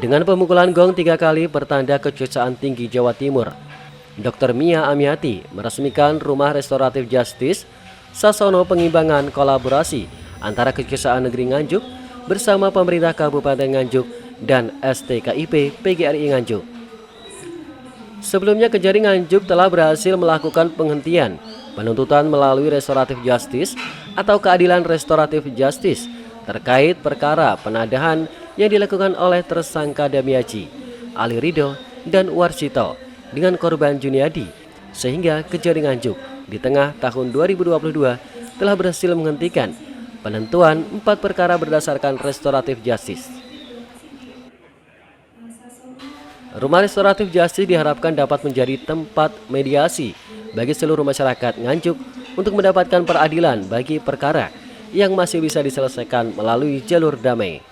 Dengan pemukulan gong 3 kali pertanda Kejaksaan Tinggi Jawa Timur, Dr. Mia Amiati meresmikan Rumah Restoratif Justice Sasono Pengimbangan kolaborasi antara Kejaksaan Negeri Nganjuk bersama pemerintah Kabupaten Nganjuk dan STKIP PGRI Nganjuk. Sebelumnya Kejari Nganjuk telah berhasil melakukan penghentian penuntutan melalui restoratif justice atau keadilan restoratif justice terkait perkara penadahan yang dilakukan oleh tersangka Damiaji, Ali Ridho, dan Warsito dengan korban Juniadi, sehingga Kejari Nganjuk di tengah tahun 2022 telah berhasil menghentikan penentuan 4 perkara berdasarkan restoratif justice. Rumah Restoratif Justice diharapkan dapat menjadi tempat mediasi bagi seluruh masyarakat Nganjuk untuk mendapatkan peradilan bagi perkara yang masih bisa diselesaikan melalui jalur damai.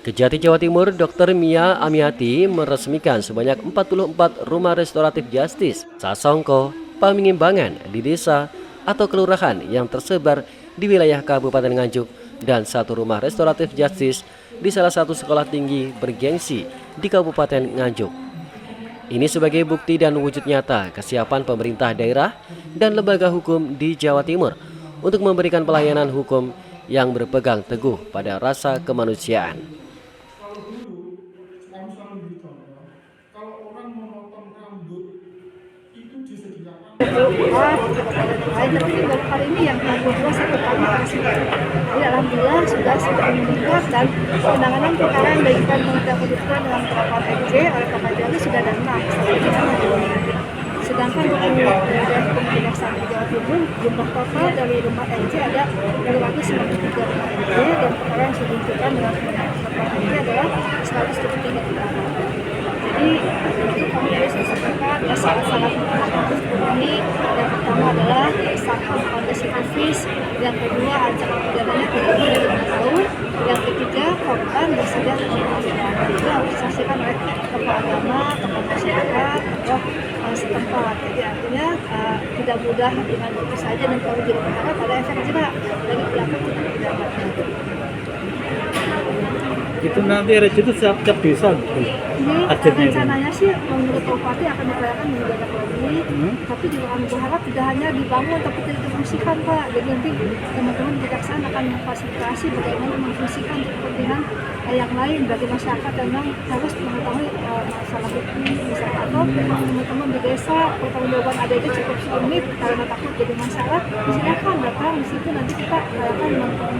Kejati Jawa Timur, Dr. Mia Amiati meresmikan sebanyak 44 rumah restoratif justice Sasongko Pangimbangan di desa atau kelurahan yang tersebar di wilayah Kabupaten Nganjuk dan 1 rumah restoratif justice di salah satu sekolah tinggi bergengsi di Kabupaten Nganjuk. Ini sebagai bukti dan wujud nyata kesiapan pemerintah daerah dan lembaga hukum di Jawa Timur untuk memberikan pelayanan hukum yang berpegang teguh pada rasa kemanusiaan. Tapi baru kali ini yang kedua 1 kali kasih. Jadi alhamdulillah sudah meningkat dan penanganan perkara yang dilakukan Kementerian Pendidikan dalam penerapan EJ oleh Pak Jali sudah ada 6. Sedangkan untuk Kejaksaan Jawa Timur jumlah total dari rumah EJ ada 293 rumah EJ dan perkara yang sudah dilakukan dengan penerapan EJ adalah 173 perkara. Jadi itu kami bisa sampaikan ya sangat-sangat ini. Yang pertama adalah saham fondasi office, yang kedua ancaman pidananya 3 tahun, yang ketiga korban bersedia itu harus disaksikan oleh tokoh agama, tokoh masyarakat, tokoh setempat. Jadi artinya tidak mudah dengan itu saja dan kalau jadi perkara pada efek jerah bagi pelaku tindak pidana. Itu nanti RJ itu setiap desa ini rencananya sih menurut Bupati akan diperlakukan menggunakan lagi, tapi juga kami berharap tidak hanya dibangun tapi tidak difungsikan Pak. Jadi nanti teman-teman kejaksaan akan memfasilitasi bagaimana memfungsikan untuk kepentingan yang lain bagi masyarakat yang memang harus mengetahui masalah hukum misalnya, atau teman-teman di desa pertanggungjawaban ada itu cukup rumit karena takut jadi masalah, silakan datang di situ, nanti kita akan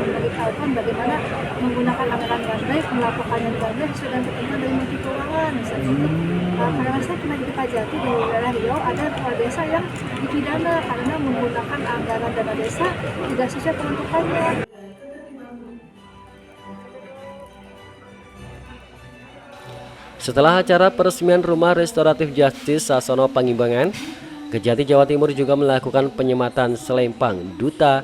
memberitahukan bagaimana menggunakan anggaran dengan baik, melaporkannya dengan baik sesuai dengan ketentuan dari Menteri Keuangan misalnya. Karena saya pernah jadi Kajati di wilayah Riau, ada kepala desa yang dipidana karena menggunakan anggaran dana desa tidak sesuai peruntukannya. Setelah acara peresmian Rumah Restoratif Justice Sasono Pangimbangan, Kejati Jawa Timur juga melakukan penyematan selempang Duta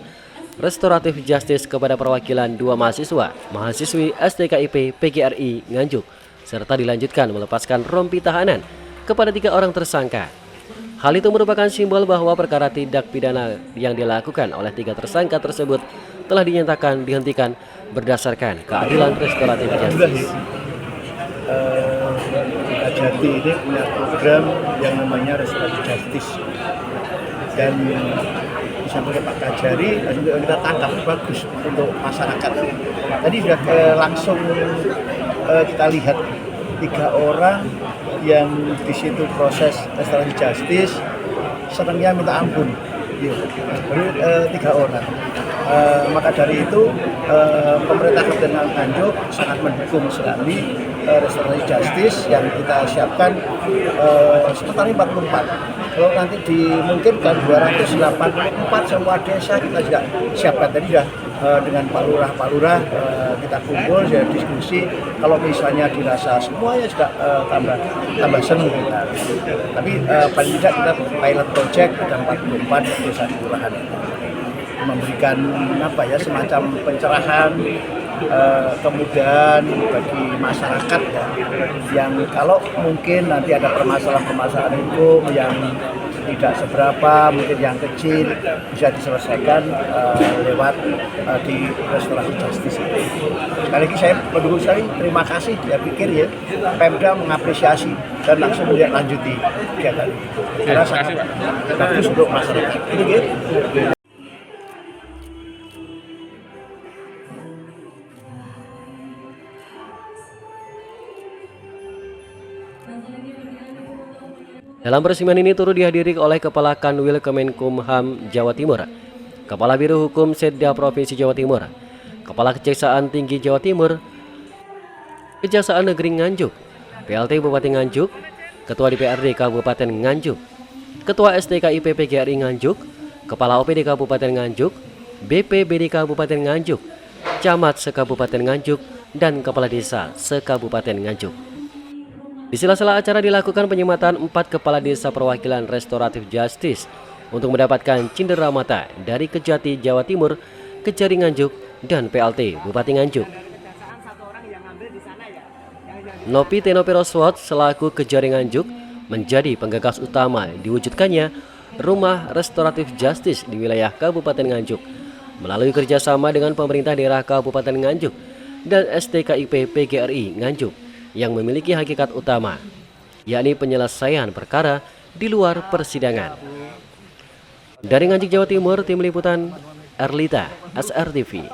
Restoratif Justice kepada perwakilan 2 mahasiswi STKIP PGRI Nganjuk, serta dilanjutkan melepaskan rompi tahanan kepada 3 orang tersangka. Hal itu merupakan simbol bahwa perkara tindak pidana yang dilakukan oleh 3 tersangka tersebut telah dinyatakan dihentikan berdasarkan keadilan restoratif justice. Kejati ini punya program yang namanya Restoratif Justice dan disampaikan Pak Kajari kita tangkap bagus untuk masyarakat. Tadi sudah langsung kita lihat 3 orang yang di situ proses restoratif justice senangnya minta ampun, baru 3 orang. Maka dari itu pemerintah Kabupaten Nganjuk sangat mendukung sekali restoratif justice yang kita siapkan sekitar 44. Kalau nanti dimungkinkan 284 semua desa kita juga siapkan. Tadi sudah dengan Pak Lurah kita kumpul, saya diskusi. Kalau misalnya dirasa semuanya juga tambah senang kita. Tapi paling tidak kita pilot project ada 44 desa kelurahan memberikan semacam pencerahan, kemudahan bagi masyarakat yang kalau mungkin nanti ada permasalahan hukum yang tidak seberapa, mungkin yang kecil bisa diselesaikan lewat di restorasi justice itu. Sekali lagi saya mendukung sekali, terima kasih. Saya pikir ya Pemda mengapresiasi dan langsung melihat lanjuti kegiatan itu. Karena sangat bagus untuk masyarakat. Ini gitu. Dalam peresmian ini turut dihadiri oleh Kepala Kanwil Kemenkumham Jawa Timur, Kepala Biro Hukum Setda Provinsi Jawa Timur, Kepala Kejaksaan Tinggi Jawa Timur, Kejaksaan Negeri Nganjuk, PLT Bupati Nganjuk, Ketua DPRD Kabupaten Nganjuk, Ketua STKIP PGRI Nganjuk, Kepala OPD Kabupaten Nganjuk, BPBD Kabupaten Nganjuk, Camat Sekabupaten Nganjuk, dan Kepala Desa Sekabupaten Nganjuk. Di sela-sela acara dilakukan penyematan 4 kepala desa perwakilan restoratif justice untuk mendapatkan cindera mata dari Kejati Jawa Timur, Kejari Nganjuk, dan PLT Bupati Nganjuk. Nopi Tenopi Roswot selaku Kejari Nganjuk menjadi penggagas utama diwujudkannya Rumah Restoratif Justice di wilayah Kabupaten Nganjuk melalui kerjasama dengan pemerintah daerah Kabupaten Nganjuk dan STKIP PGRI Nganjuk yang memiliki hakikat utama, yakni penyelesaian perkara di luar persidangan. Dari Nganjuk, Jawa Timur, Tim Liputan Erlita, SRTV.